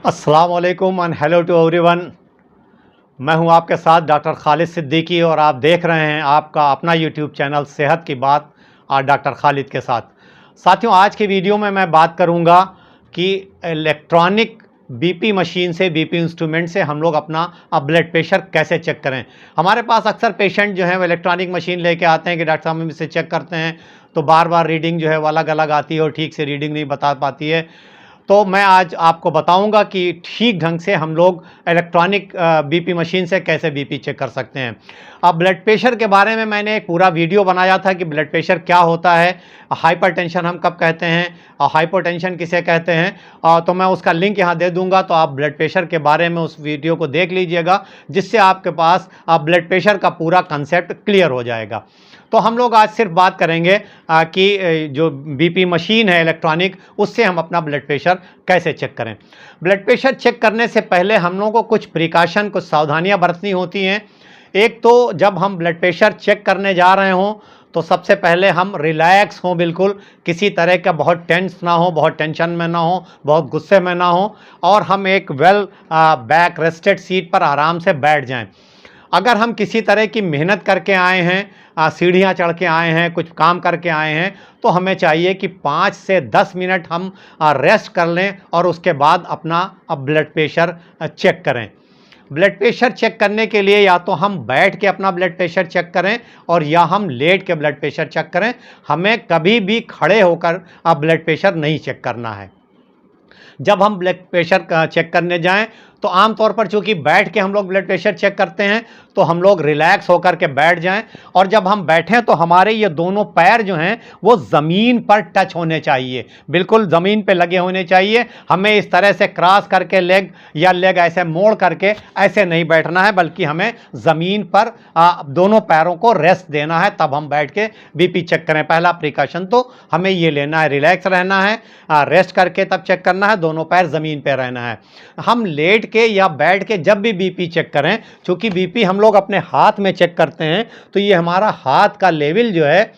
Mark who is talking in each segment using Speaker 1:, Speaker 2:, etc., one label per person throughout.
Speaker 1: अस्सलाम वालेकुम and hello to everyone. मैं हूं आपके साथ डॉक्टर खालिद सिद्दीकी और आप देख रहे हैं आपका अपना यूट्यूब चैनल सेहत की बात और डॉक्टर खालिद के साथ। साथियों, आज की वीडियो में मैं बात करूंगा कि इलेक्ट्रॉनिक बीपी मशीन से, बीपी इंस्ट्रूमेंट से हम लोग अपना ब्लड प्रेशर कैसे चेक करें। हमारे पास अक्सर पेशेंट जो है वो इलेक्ट्रॉनिक मशीन लेके आते हैं कि डॉक्टर साहब हम इसे चेक करते हैं तो बार बार रीडिंग जो है वो अलग अलग आती है और ठीक से रीडिंग नहीं बता पाती है। तो मैं आज आपको बताऊंगा कि ठीक ढंग से हम लोग इलेक्ट्रॉनिक बीपी मशीन से कैसे बीपी चेक कर सकते हैं। अब ब्लड प्रेशर के बारे में मैंने एक पूरा वीडियो बनाया था कि ब्लड प्रेशर क्या होता है, हाइपरटेंशन हम कब कहते हैं और हाइपोटेंशन किसे कहते हैं। तो मैं उसका लिंक यहाँ दे दूंगा, तो आप ब्लड प्रेशर के बारे में उस वीडियो को देख लीजिएगा, जिससे आपके पास ब्लड प्रेशर का पूरा कंसेप्ट क्लियर हो जाएगा। तो हम लोग आज सिर्फ बात करेंगे कि जो बीपी मशीन है इलेक्ट्रॉनिक, उससे हम अपना ब्लड प्रेशर कैसे चेक करें। ब्लड प्रेशर चेक करने से पहले हम लोगों को कुछ प्रिकॉशन, कुछ सावधानियां बरतनी होती हैं। एक तो जब हम ब्लड प्रेशर चेक करने जा रहे हों तो सबसे पहले हम रिलैक्स हों, बिल्कुल किसी तरह का बहुत टेंस ना हो, बहुत टेंशन में ना हो, बहुत गुस्से में ना हो, और हम एक वेल बैक रेस्टेड सीट पर आराम से बैठ जाएं। अगर हम किसी तरह की मेहनत करके आए हैं, सीढ़ियाँ चढ़ के आए हैं, कुछ काम करके आए हैं, तो हमें चाहिए कि 5 से 10 मिनट हम रेस्ट कर लें और उसके बाद अपना ब्लड प्रेशर चेक करें। ब्लड प्रेशर चेक करने के लिए या तो हम बैठ के अपना ब्लड प्रेशर चेक करें और या हम लेट के ब्लड प्रेशर चेक करें। हमें कभी भी खड़े होकर ब्लड प्रेशर नहीं चेक करना है। जब हम ब्लड प्रेशर चेक करने जाएं तो आमतौर पर चूंकि बैठ के हम लोग ब्लड प्रेशर चेक करते हैं तो हम लोग रिलैक्स होकर के बैठ जाएं, और जब हम बैठें तो हमारे ये दोनों पैर जो हैं वो ज़मीन पर टच होने चाहिए, बिल्कुल ज़मीन पे लगे होने चाहिए। हमें इस तरह से क्रॉस करके लेग या लेग ऐसे मोड़ करके ऐसे नहीं बैठना है, बल्कि हमें ज़मीन पर दोनों पैरों को रेस्ट देना है, तब हम बैठ के बीपी चेक करें। पहला प्रिकॉशन तो हमें ये लेना है, रिलैक्स रहना है, रेस्ट करके तब चेक करना है, दोनों पैर ज़मीन पर रहना है। हम लेट के या बैठ के जब भी बीपी चेक करें, चूंकि बीपी हम लोग अपने हाथ में चेक करते हैं, तो ये हमारा हाथ का लेवल जो है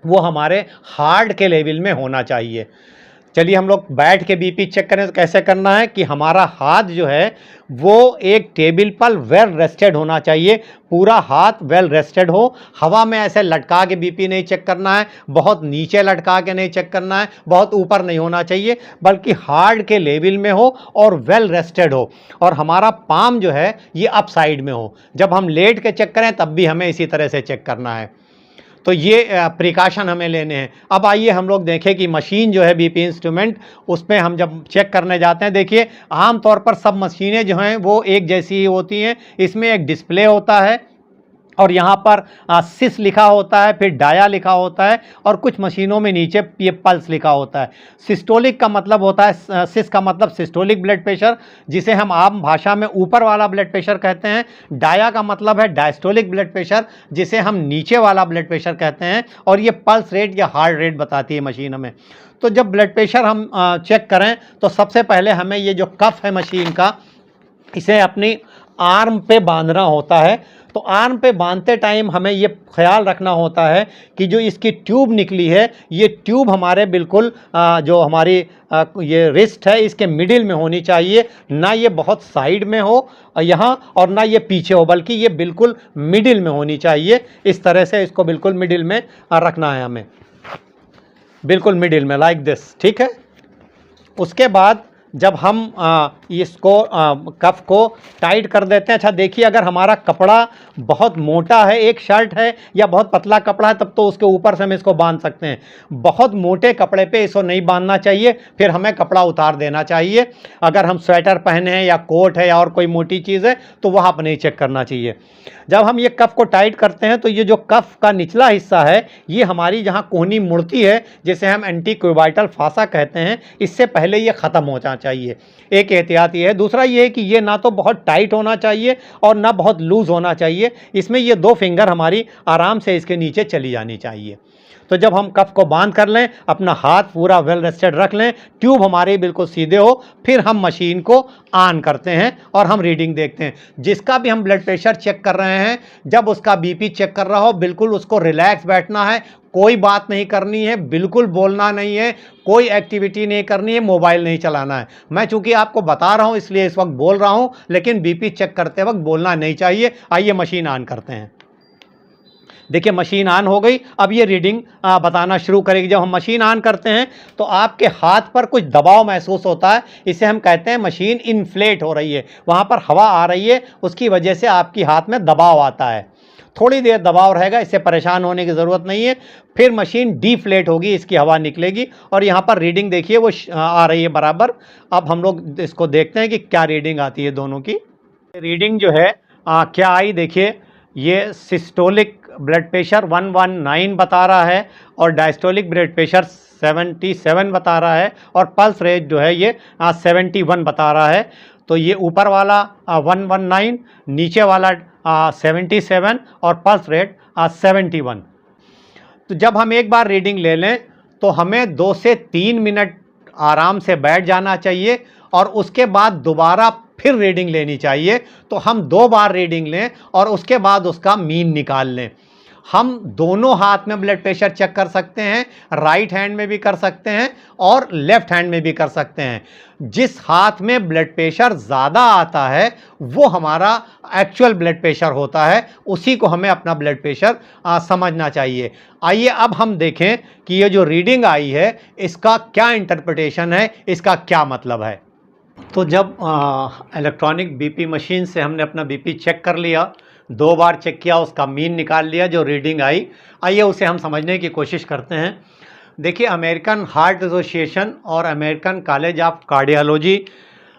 Speaker 1: वो हमारे हार्ट के लेवल में होना चाहिए। चलिए हम लोग बैठ के बीपी चेक करें तो कैसे करना है कि हमारा हाथ जो है वो एक टेबल पर वेल रेस्टेड होना चाहिए, पूरा हाथ वेल रेस्टेड हो। हवा में ऐसे लटका के बीपी नहीं चेक करना है, बहुत नीचे लटका के नहीं चेक करना है, बहुत ऊपर नहीं होना चाहिए, बल्कि हार्ट के लेवल में हो और वेल रेस्टेड हो, और हमारा पाम जो है ये अप साइड में हो। जब हम लेट के चेक करें तब भी हमें इसी तरह से चेक करना है। तो ये प्रिकॉशन हमें लेने हैं। अब आइए हम लोग देखें कि मशीन जो है बीपी इंस्ट्रूमेंट, उसमें हम जब चेक करने जाते हैं, देखिए आमतौर पर सब मशीनें जो हैं वो एक जैसी ही होती हैं। इसमें एक डिस्प्ले होता है और यहाँ पर सिस लिखा होता है, फिर डाया लिखा होता है, और कुछ मशीनों में नीचे ये पल्स लिखा होता है। सिस्टोलिक का मतलब होता है, सिस का मतलब सिस्टोलिक ब्लड प्रेशर, जिसे हम आम भाषा में ऊपर वाला ब्लड प्रेशर कहते हैं। डाया का मतलब है डायस्टोलिक ब्लड प्रेशर, जिसे हम नीचे वाला ब्लड प्रेशर कहते हैं, और ये पल्स रेट या हार्ट रेट बताती है मशीन हमें। तो जब ब्लड प्रेशर हम चेक करें तो सबसे पहले हमें ये जो कफ है मशीन का, इसे अपनी आर्म पे बांधना होता है। तो आर्म पे बांधते टाइम हमें ये ख्याल रखना होता है कि जो इसकी ट्यूब निकली है, ये ट्यूब हमारे बिल्कुल जो हमारी ये रिस्ट है इसके मिडिल में होनी चाहिए, ना ये बहुत साइड में हो यहाँ और ना ये पीछे हो, बल्कि ये बिल्कुल मिडिल में होनी चाहिए। इस तरह से इसको बिल्कुल मिडिल में रखना है हमें, बिल्कुल मिडिल में, लाइक दिस, ठीक है। उसके बाद जब हम इसको कफ को टाइट कर देते हैं, अच्छा देखिए अगर हमारा कपड़ा बहुत मोटा है, एक शर्ट है या बहुत पतला कपड़ा है, तब तो उसके ऊपर से हम इसको बांध सकते हैं। बहुत मोटे कपड़े पे इसको नहीं बांधना चाहिए, फिर हमें कपड़ा उतार देना चाहिए। अगर हम स्वेटर पहने हैं या कोट है या और कोई मोटी चीज़ है तो वहाँ पर नहीं चेक करना चाहिए। जब हम ये कफ को टाइट करते हैं तो ये जो कफ का निचला हिस्सा है, ये हमारी जहाँ कोहनी मुड़ती है, जिसे हम एंटीक्यूबाइटल फासा कहते हैं, इससे पहले ये ख़त्म हो जाना चाहिए। एक एहतियात ये है। दूसरा ये है कि ये ना तो बहुत टाइट होना चाहिए और ना बहुत लूज़ होना चाहिए। इसमें ये 2 फिंगर हमारी आराम से इसके नीचे चली जानी चाहिए। तो जब हम कफ को बांध कर लें, अपना हाथ पूरा वेल रेस्टेड रख लें, ट्यूब हमारे बिल्कुल सीधे हो, फिर हम मशीन को ऑन करते हैं और हम रीडिंग देखते हैं। जिसका भी हम ब्लड प्रेशर चेक कर रहे हैं, जब उसका बीपी चेक कर रहा हो, बिल्कुल उसको रिलैक्स बैठना है, कोई बात नहीं करनी है, बिल्कुल बोलना नहीं है, कोई एक्टिविटी नहीं करनी है, मोबाइल नहीं चलाना है। मैं चूंकि आपको बता रहा हूं इसलिए इस वक्त बोल रहा हूं, लेकिन बीपी चेक करते वक्त बोलना नहीं चाहिए। आइए मशीन ऑन करते हैं। देखिए मशीन ऑन हो गई। अब ये रीडिंग बताना शुरू करेगी। जब हम मशीन ऑन करते हैं तो आपके हाथ पर कुछ दबाव महसूस होता है, इसे हम कहते हैं मशीन इन्फ्लेट हो रही है, वहाँ पर हवा आ रही है, उसकी वजह से आपकी हाथ में दबाव आता है। थोड़ी देर दबाव रहेगा, इससे परेशान होने की ज़रूरत नहीं है। फिर मशीन डीफ्लेट होगी, इसकी हवा निकलेगी और यहाँ पर रीडिंग देखिए वो आ रही है बराबर। अब हम लोग इसको देखते हैं कि क्या रीडिंग आती है दोनों की। रीडिंग जो है क्या आई, देखिए ये सिस्टोलिक ब्लड प्रेशर 119 बता रहा है और डायस्टोलिक ब्लड प्रेशर 77 बता रहा है और पल्स रेट जो है ये 71 बता रहा है। तो ये ऊपर वाला 119, नीचे वाला 77 और पल्स रेट 71। तो जब हम एक बार रीडिंग ले लें तो हमें 2 से 3 मिनट आराम से बैठ जाना चाहिए और उसके बाद दोबारा फिर रीडिंग लेनी चाहिए। तो हम 2 बार रीडिंग लें और उसके बाद उसका मीन निकाल लें। हम दोनों हाथ में ब्लड प्रेशर चेक कर सकते हैं, राइट हैंड में भी कर सकते हैं और लेफ्ट हैंड में भी कर सकते हैं। जिस हाथ में ब्लड प्रेशर ज़्यादा आता है वो हमारा एक्चुअल ब्लड प्रेशर होता है, उसी को हमें अपना ब्लड प्रेशर समझना चाहिए। आइए अब हम देखें कि ये जो रीडिंग आई है इसका क्या इंटरप्रिटेशन है, इसका क्या मतलब है। तो जब इलेक्ट्रॉनिक बीपी मशीन से हमने अपना बीपी चेक कर लिया, 2 बार चेक किया, उसका मीन निकाल लिया, जो रीडिंग आई, आइए उसे हम समझने की कोशिश करते हैं। देखिए अमेरिकन हार्ट एसोसिएशन और अमेरिकन कॉलेज ऑफ कार्डियोलॉजी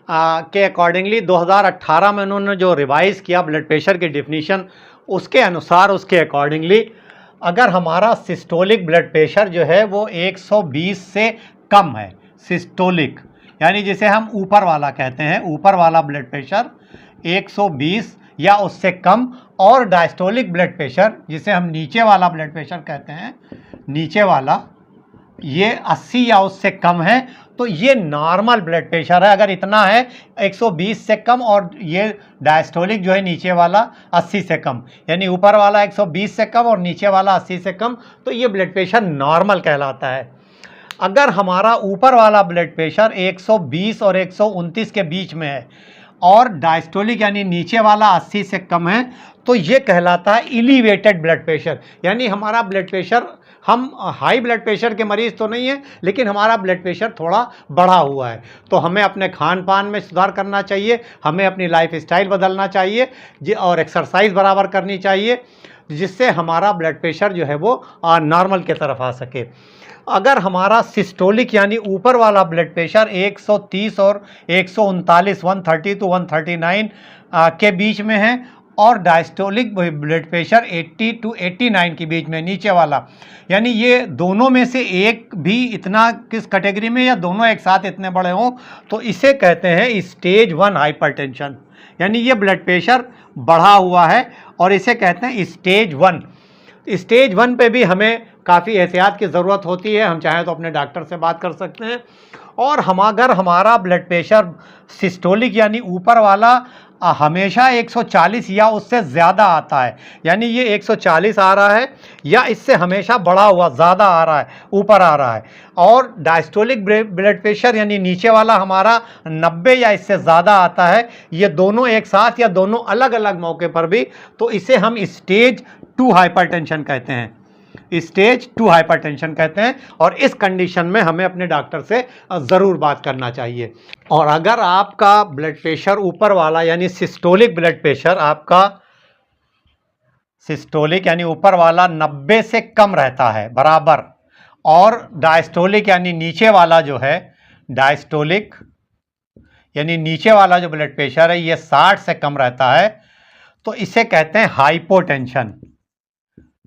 Speaker 1: के अकॉर्डिंगली 2018 में उन्होंने जो रिवाइज़ किया ब्लड प्रेशर की डिफिनीशन, उसके अनुसार, उसके अकॉर्डिंगली अगर हमारा सिस्टोलिक ब्लड प्रेशर जो है वो 120 से कम है, सिस्टोलिक यानी जिसे हम ऊपर वाला कहते हैं, ऊपर वाला ब्लड प्रेशर 120 या उससे कम, और डायस्टोलिक ब्लड प्रेशर जिसे हम नीचे वाला ब्लड प्रेशर कहते हैं, नीचे वाला ये 80 या उससे कम है, तो ये नॉर्मल ब्लड प्रेशर है। अगर इतना है 120 से कम और ये डायस्टोलिक जो है नीचे वाला 80 से कम, यानी ऊपर वाला 120 से कम और नीचे वाला 80 से कम, तो ये ब्लड प्रेशर नॉर्मल कहलाता है। अगर हमारा ऊपर वाला ब्लड प्रेशर 120 और 129 के बीच में है और डायस्टोलिक यानी नीचे वाला 80 से कम है, तो ये कहलाता है इलिवेटेड ब्लड प्रेशर। यानी हमारा ब्लड प्रेशर, हम हाई ब्लड प्रेशर के मरीज़ तो नहीं है, लेकिन हमारा ब्लड प्रेशर थोड़ा बढ़ा हुआ है। तो हमें अपने खान पान में सुधार करना चाहिए, हमें अपनी लाइफ स्टाइल बदलना चाहिए और एक्सरसाइज बराबर करनी चाहिए, जिससे हमारा ब्लड प्रेशर जो है वो नॉर्मल की तरफ आ सके। अगर हमारा सिस्टोलिक यानी ऊपर वाला ब्लड प्रेशर 130 और 139, 130 to 139 के बीच में है और डायस्टोलिक ब्लड प्रेशर 80 to 89 के बीच में, नीचे वाला, यानी ये दोनों में से एक भी इतना किस कैटेगरी में या दोनों एक साथ इतने बड़े हों, तो इसे कहते हैं स्टेज 1 हाइपरटेंशन। यानी ये ब्लड प्रेशर बढ़ा हुआ है और इसे कहते हैं स्टेज 1। स्टेज 1 पे भी हमें काफ़ी एहतियात की ज़रूरत होती है। हम चाहें तो अपने डॉक्टर से बात कर सकते हैं। और अगर हमारा ब्लड प्रेशर सिस्टोलिक यानी ऊपर वाला हमेशा 140 या उससे ज़्यादा आता है, यानी ये 140 आ रहा है या इससे हमेशा बढ़ा हुआ ज़्यादा आ रहा है, ऊपर आ रहा है, और डायस्टोलिक ब्लड प्रेशर यानी नीचे वाला हमारा 90 या इससे ज़्यादा आता है, ये दोनों एक साथ या दोनों अलग अलग मौके पर भी, तो इसे हम स्टेज 2 हाइपरटेंशन कहते हैं, स्टेज 2 हाइपरटेंशन कहते हैं। और इस कंडीशन में हमें अपने डॉक्टर से ज़रूर बात करना चाहिए। और अगर आपका ब्लड प्रेशर ऊपर वाला यानी सिस्टोलिक ब्लड प्रेशर, आपका सिस्टोलिक यानी ऊपर वाला 90 से कम रहता है बराबर, और डायस्टोलिक यानी नीचे वाला जो है, डायस्टोलिक यानी नीचे वाला जो ब्लड प्रेशर है ये 60 से कम रहता है, तो इसे कहते हैं हाइपोटेंशन।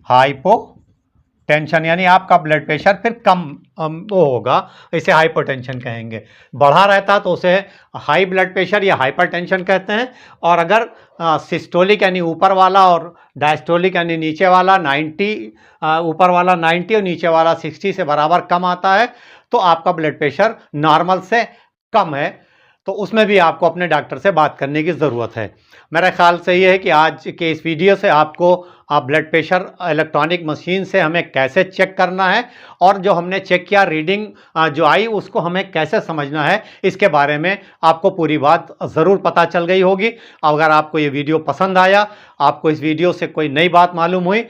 Speaker 1: हाइपोटेंशन यानी आपका ब्लड प्रेशर फिर कम वो होगा, इसे हाइपोटेंशन कहेंगे। बढ़ा रहता तो उसे हाई ब्लड प्रेशर या हाइपरटेंशन कहते हैं। और अगर सिस्टोलिक यानी ऊपर वाला और डायस्टोलिक यानी नीचे वाला 90, ऊपर वाला 90 और नीचे वाला 60 से बराबर कम आता है, तो आपका ब्लड प्रेशर नॉर्मल से कम है, तो उसमें भी आपको अपने डॉक्टर से बात करने की ज़रूरत है। मेरा ख्याल से ये है कि आज के इस वीडियो से आपको ब्लड प्रेशर इलेक्ट्रॉनिक मशीन से हमें कैसे चेक करना है और जो हमने चेक किया रीडिंग जो आई उसको हमें कैसे समझना है, इसके बारे में आपको पूरी बात ज़रूर पता चल गई होगी। अगर आपको ये वीडियो पसंद आया, आपको इस वीडियो से कोई नई बात मालूम हुई,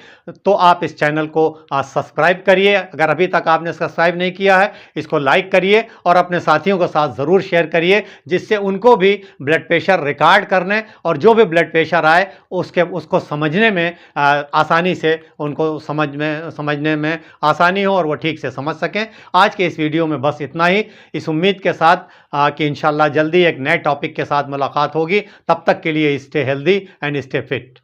Speaker 1: तो आप इस चैनल को सब्सक्राइब करिए। अगर अभी तक आपने सब्सक्राइब नहीं किया है, इसको लाइक करिए और अपने साथियों के साथ ज़रूर शेयर करिए, जिससे उनको भी ब्लड प्रेशर रिकॉर्ड करने और जो भी ब्लड प्रेशर आए उसको समझने में आसानी से, उनको समझने में आसानी हो और वो ठीक से समझ सकें। आज के इस वीडियो में बस इतना ही, इस उम्मीद के साथ कि इंशाल्लाह जल्दी एक नए टॉपिक के साथ मुलाकात होगी। तब तक के लिए stay healthy and stay fit.